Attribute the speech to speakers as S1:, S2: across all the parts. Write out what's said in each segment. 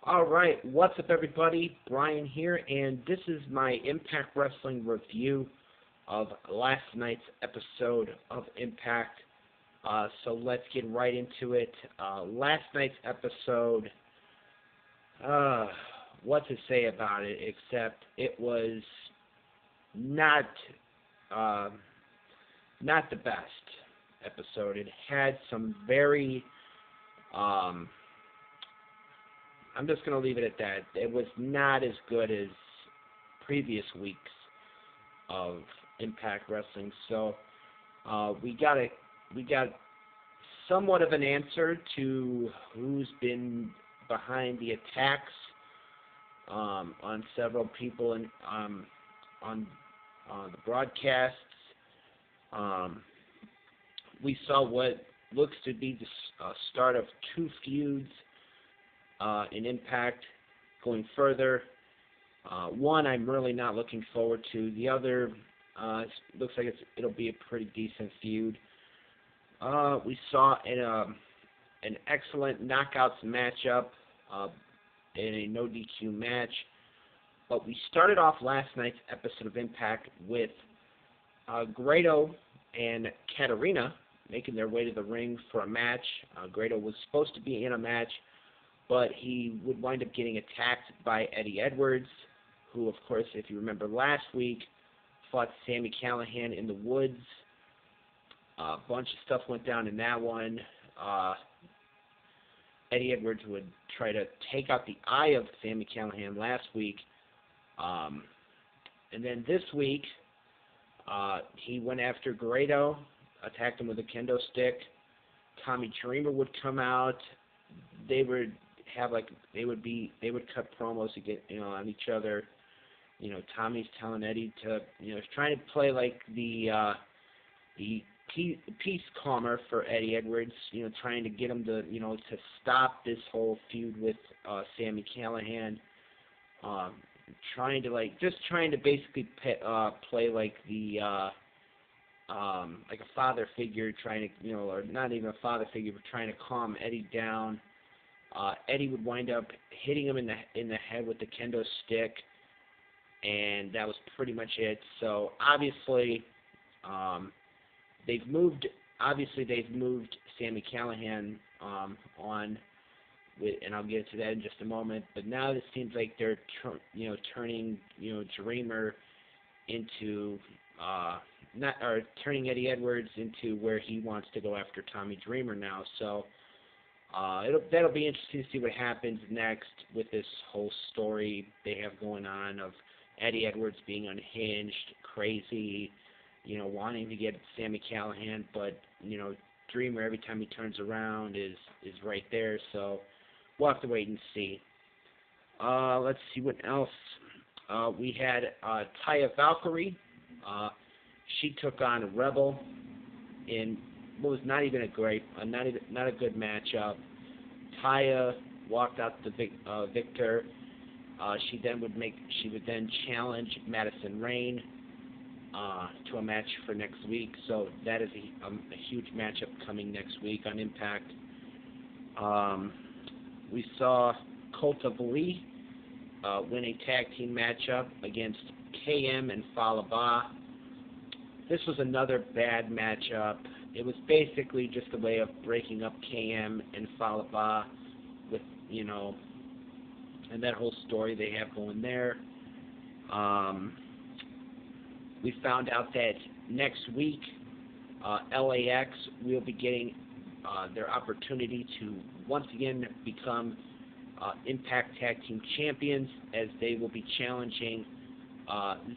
S1: Alright, what's up everybody? Brian here, and this is my Impact Wrestling review of last night's episode of Impact. So let's get right into it. Last night's episode, what to say about it except it was not, uh, not the best episode. It had some very, um, I'm just going to leave it at that. It was not as good as previous weeks of Impact Wrestling. So we got somewhat of an answer to who's been behind the attacks on several people on the broadcasts. We saw what looks to be the start of two feuds in Impact going further. One I'm really not looking forward to. The other looks like it'll be a pretty decent feud. We saw an excellent knockouts matchup in a no DQ match. But we started off last night's episode of Impact with Grado and Katarina making their way to the ring for a match. Grado was supposed to be in a match, but he would wind up getting attacked by Eddie Edwards, who, of course, if you remember last week, fought Sami Callihan in the woods. A bunch of stuff went down in that one. Eddie Edwards would try to take out the eye of Sami Callihan last week. And then this week, he went after Grado, attacked him with a kendo stick. Tommy Dreamer would come out. They would cut promos to get on each other. Tommy's telling Eddie to trying to play like the peace calmer for Eddie Edwards. Trying to get him to stop this whole feud with Sami Callihan. Trying to basically play like like a father figure, trying to or not even a father figure, but trying to calm Eddie down. Eddie would wind up hitting him in the head with the kendo stick, and that was pretty much it. So obviously, they've moved Sami Callihan on with, and I'll get to that in just a moment. But now it seems like they're turning Dreamer into turning Eddie Edwards into where he wants to go after Tommy Dreamer now. So. That'll be interesting to see what happens next with this whole story they have going on of Eddie Edwards being unhinged, crazy, wanting to get Sami Callihan, but Dreamer every time he turns around is right there. So we'll have to wait and see. Let's see what else. We had Taya Valkyrie. She took on Rebel in what was not even not a good matchup. Taya walked out the victor. She would then challenge Madison Rayne to a match for next week. So that is a huge matchup coming next week on Impact. We saw Cult of Lee win a tag team matchup against KM and Fallah Bahh. This was another bad matchup. It was basically just a way of breaking up KM and Fallah Bahh with, and that whole story they have going there. We found out that next week, LAX will be getting their opportunity to once again become Impact Tag Team Champions, as they will be challenging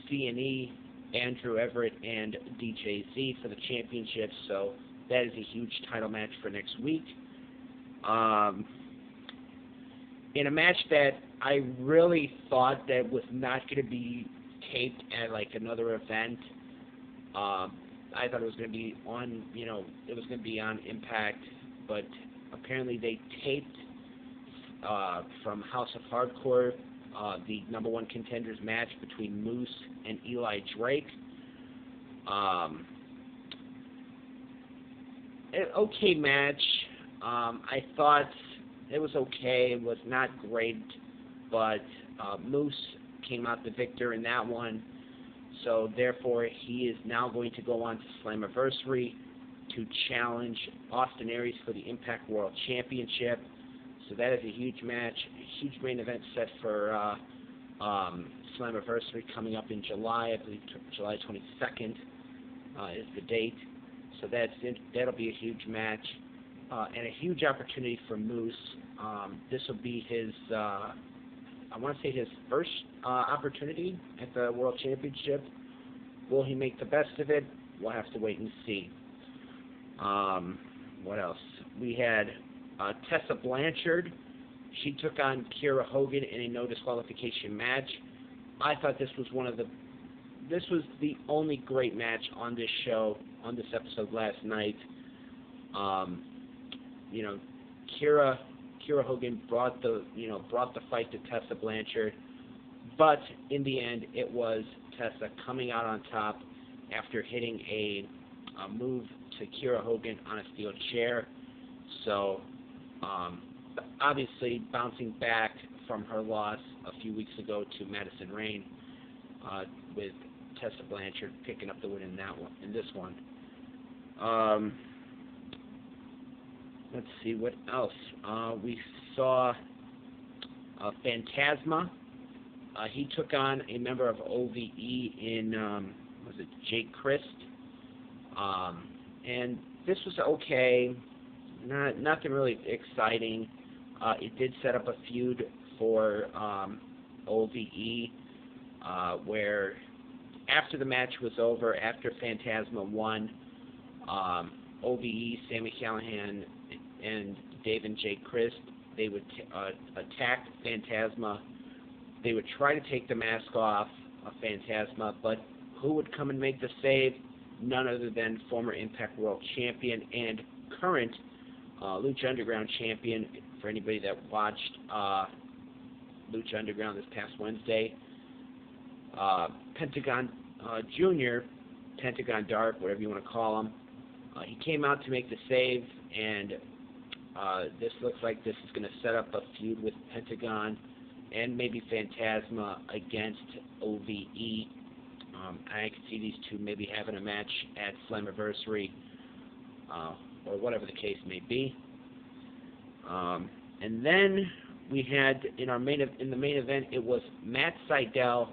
S1: Z&E, Andrew Everett, and DJZ for the championship. So that is a huge title match for next week. In a match that I really thought that was not going to be taped at like another event, I thought it was going to be on, it was going to be on Impact, but apparently they taped from House of Hardcore the number one contenders match between Moose and Eli Drake. Okay match. I thought it was okay. It was not great, but Moose came out the victor in that one. So therefore, he is now going to go on to Slammiversary to challenge Austin Aries for the Impact World Championship. So that is a huge match, a huge main event set for Slammiversary coming up in July. I believe July 22nd is the date. So that'll be a huge match and a huge opportunity for Moose. This will be his, I want to say his first opportunity at the World Championship. Will he make the best of it? We'll have to wait and see. What else? We had Tessa Blanchard. She took on Kiera Hogan in a no disqualification match. I thought this was the only great match on this show, on this episode last night. You know, Kiera Hogan brought the fight to Tessa Blanchard, but in the end, it was Tessa coming out on top after hitting a move to Kiera Hogan on a steel chair. So, obviously, bouncing back from her loss a few weeks ago to Madison Rayne, with Tessa Blanchard picking up the win in this one. Let's see what else. We saw Phantasma. He took on a member of OVE in, was it Jake Christ? And this was okay. Nothing really exciting. It did set up a feud for OVE, where after the match was over, after Phantasma won, OVE, Sami Callihan, and Dave and Jake Christ, they would attack Phantasma. They would try to take the mask off of Phantasma, but who would come and make the save? None other than former Impact World Champion and current Lucha Underground Champion, for anybody that watched Lucha Underground this past Wednesday. Pentagon Jr., Pentagon Dark, whatever you want to call him, he came out to make the save, and this looks like this is going to set up a feud with Pentagon and maybe Phantasma against OVE. I could see these two maybe having a match at Slammiversary, or whatever the case may be. And then we had in the main event, it was Matt Sydal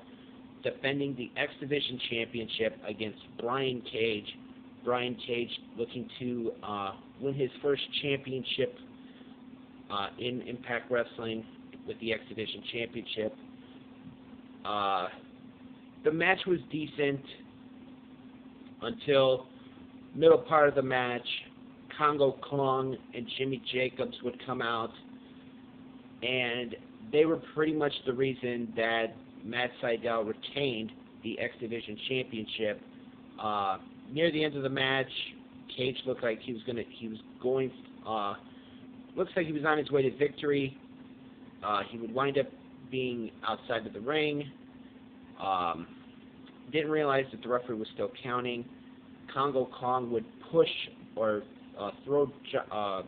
S1: defending the X Division Championship against Brian Cage. Brian Cage looking to win his first championship in Impact Wrestling with the X Division Championship. The match was decent until middle part of the match. Congo Kong and Jimmy Jacobs would come out, and they were pretty much the reason that Matt Sydal retained the X Division Championship. Near the end of the match, Cage looked like he was on his way to victory. He would wind up being outside of the ring. Didn't realize that the referee was still counting. Congo Kong would push or throw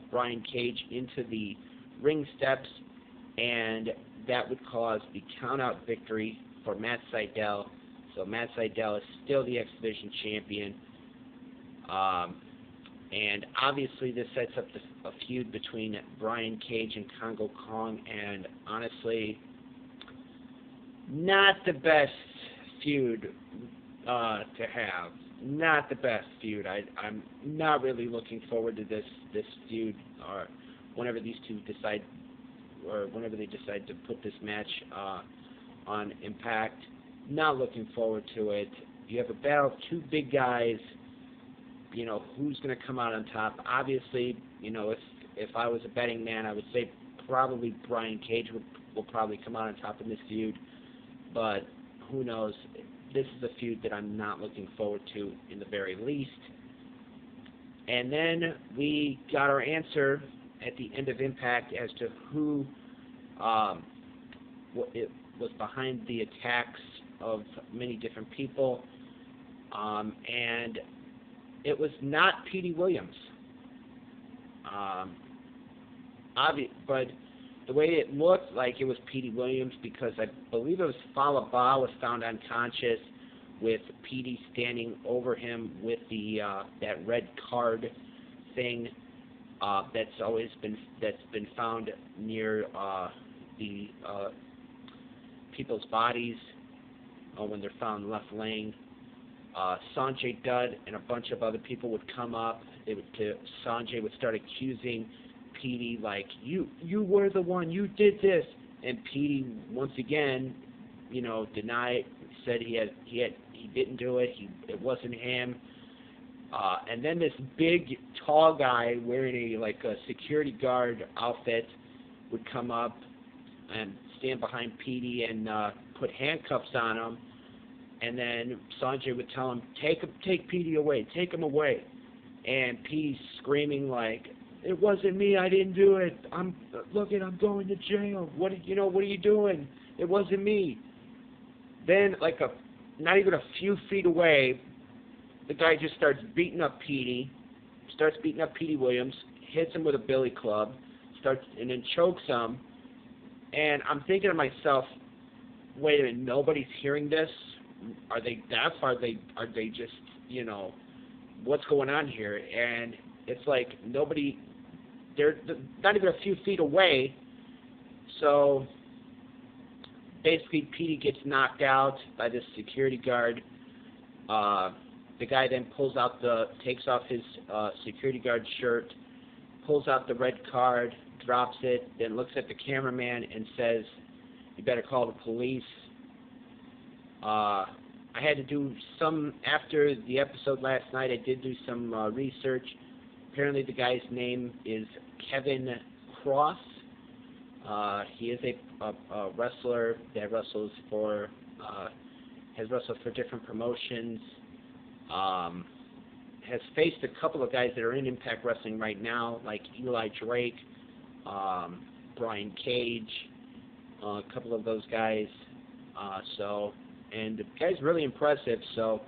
S1: Brian Cage into the ring steps, and that would cause the count-out victory for Matt Sydal. So Matt Sydal is still the X Division champion. And obviously this sets up a feud between Brian Cage and Congo Kong, and honestly, not the best feud to have. Not the best feud. I'm not really looking forward to this feud, or whenever these two decide, or whenever they decide to put this match on Impact. Not looking forward to it. You have a battle of two big guys. You know, who's going to come out on top? Obviously, you know, if I was a betting man, I would say probably Brian Cage will probably come out on top in this feud. But who knows? This is a feud that I'm not looking forward to in the very least. And then we got our answer at the end of Impact as to who was behind the attacks of many different people. And it was not Petey Williams. But the way it looked like it was Petey Williams, because I believe it was Fallah Bahh was found unconscious with Petey standing over him with the that red card thing that's been found near the people's bodies when they're found left laying. Sanjay Dutt and a bunch of other people would come up. Sanjay would start accusing Petey, like, you were the one, you did this, and Petey once again, denied, said he didn't do it, it wasn't him. And then this big tall guy wearing a security guard outfit would come up and stand behind Petey and put handcuffs on him. And then Sanjay would tell him, take Petey away, take him away. And Petey's screaming like, it wasn't me, I didn't do it. I'm going to jail. What are you doing? It wasn't me. Then, not even a few feet away, the guy just starts beating up Petey Williams, hits him with a billy club, and then chokes him. And I'm thinking to myself, wait a minute, nobody's hearing this? Are they deaf? Are they just, what's going on here? And it's like they're not even a few feet away. So basically Petey gets knocked out by this security guard. The guy then takes off his security guard shirt, pulls out the red card, drops it, then looks at the cameraman and says, you better call the police. I had to do after the episode last night, I did do some research. Apparently the guy's name is Kevin Cross. He is a wrestler that has wrestled for different promotions. Has faced a couple of guys that are in Impact Wrestling right now, like Eli Drake, Brian Cage, a couple of those guys. And the guy's really impressive, so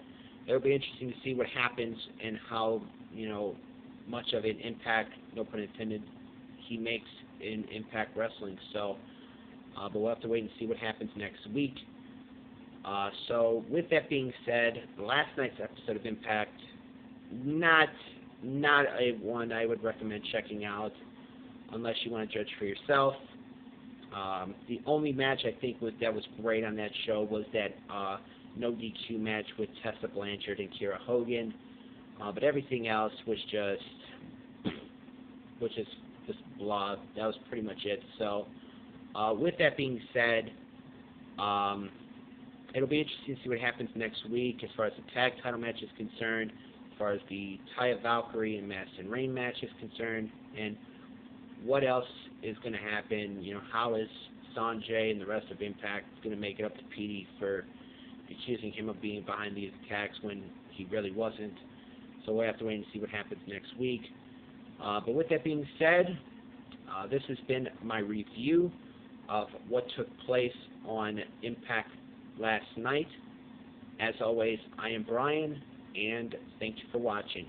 S1: it'll be interesting to see what happens and how, much of an impact, no pun intended, he makes in Impact Wrestling. So, but we'll have to wait and see what happens next week. So, with that being said, last night's episode of Impact, not a one I would recommend checking out unless you want to judge for yourself. The only match I think that was great on that show was that no DQ match with Tessa Blanchard and Kiera Hogan. But everything else was just blah. That was pretty much it. So, with that being said, it'll be interesting to see what happens next week as far as the tag title match is concerned, as far as the Taya Valkyrie and Madison Rayne match is concerned, and what else is going to happen. How is Sanjay and the rest of Impact going to make it up to Petey for accusing him of being behind these attacks when he really wasn't. So we'll have to wait and see what happens next week. But with that being said, this has been my review of what took place on Impact last night. As always, I am Brian, and thank you for watching.